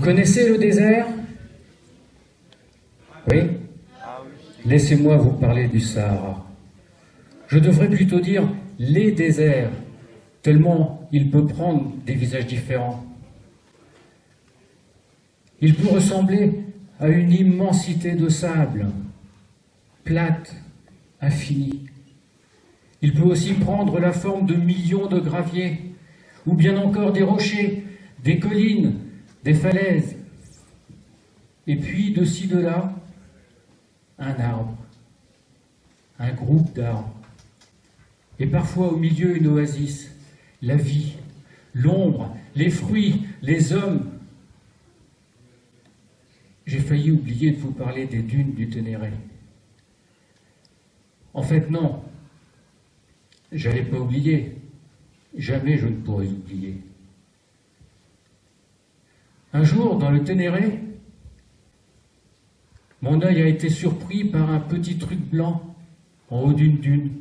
connaissez le désert? Oui? Laissez-moi vous parler du Sahara. Je devrais plutôt dire les déserts, tellement il peut prendre des visages différents. Il peut ressembler à une immensité de sable, plate, infinie. Il peut aussi prendre la forme de millions de graviers, ou bien encore des rochers, des collines, des falaises. Et puis, de ci, de là, un arbre, un groupe d'arbres. Et parfois, au milieu, une oasis, la vie, l'ombre, les fruits, les hommes. J'ai failli oublier de vous parler des dunes du Ténéré. En fait, non. J'allais pas oublier. Jamais je ne pourrais oublier. Un jour, dans le Ténéré, mon œil a été surpris par un petit truc blanc en haut d'une dune.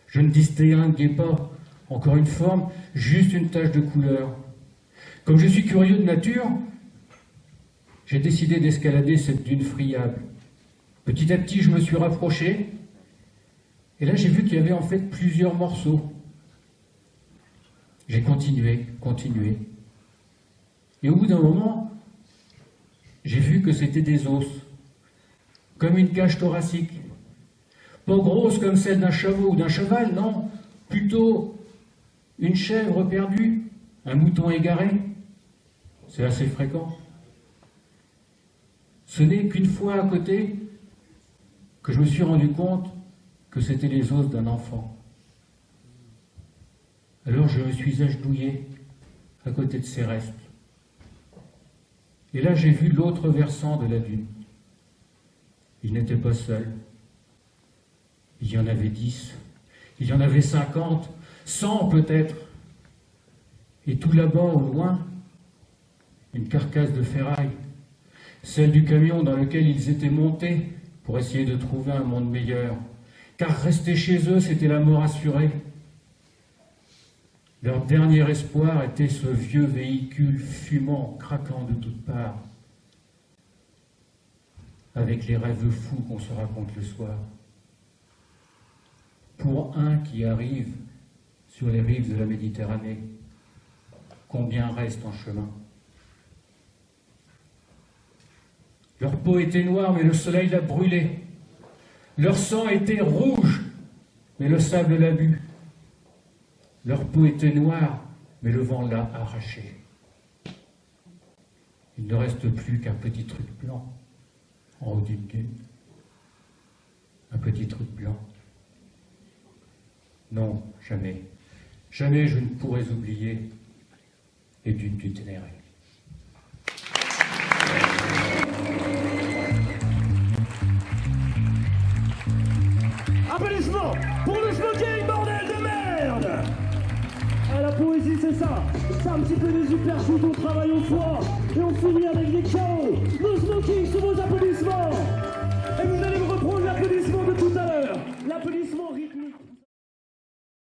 Je ne distinguais pas encore une forme, juste une tache de couleur. Comme je suis curieux de nature, j'ai décidé d'escalader cette dune friable. Petit à petit, je me suis rapproché, et là j'ai vu qu'il y avait en fait plusieurs morceaux. J'ai continué. Et au bout d'un moment, j'ai vu que c'était des os, comme une cage thoracique. Pas grosse comme celle d'un chameau ou d'un cheval, non, plutôt une chèvre perdue, un mouton égaré. C'est assez fréquent. Ce n'est qu'une fois à côté que je me suis rendu compte que c'était les os d'un enfant. Alors je me suis agenouillé à côté de ces restes. Et là j'ai vu l'autre versant de la dune. Il n'était pas seul. Il y en avait 10, il y en avait 50, 100 peut-être. Et tout là-bas, au loin, une carcasse de ferraille, celle du camion dans lequel ils étaient montés pour essayer de trouver un monde meilleur. Car rester chez eux, c'était la mort assurée. Leur dernier espoir était ce vieux véhicule fumant, craquant de toutes parts, avec les rêves fous qu'on se raconte le soir. Pour un qui arrive sur les rives de la Méditerranée, combien reste en chemin? Leur peau était noire, mais le soleil l'a brûlée. Leur sang était rouge, mais le sable l'a bu. Leur peau était noire, mais le vent l'a arrachée. Il ne reste plus qu'un petit truc blanc en haut d'une dune. Un petit truc blanc. Non, jamais. Jamais je ne pourrais oublier les dunes du Ténéré. Applaudissements pour le smoking, bordel de merde! La poésie, c'est ça. C'est un petit peu des hyperchutes, on travaille au froid et on finit avec des chaos. Le smoking sous vos applaudissements.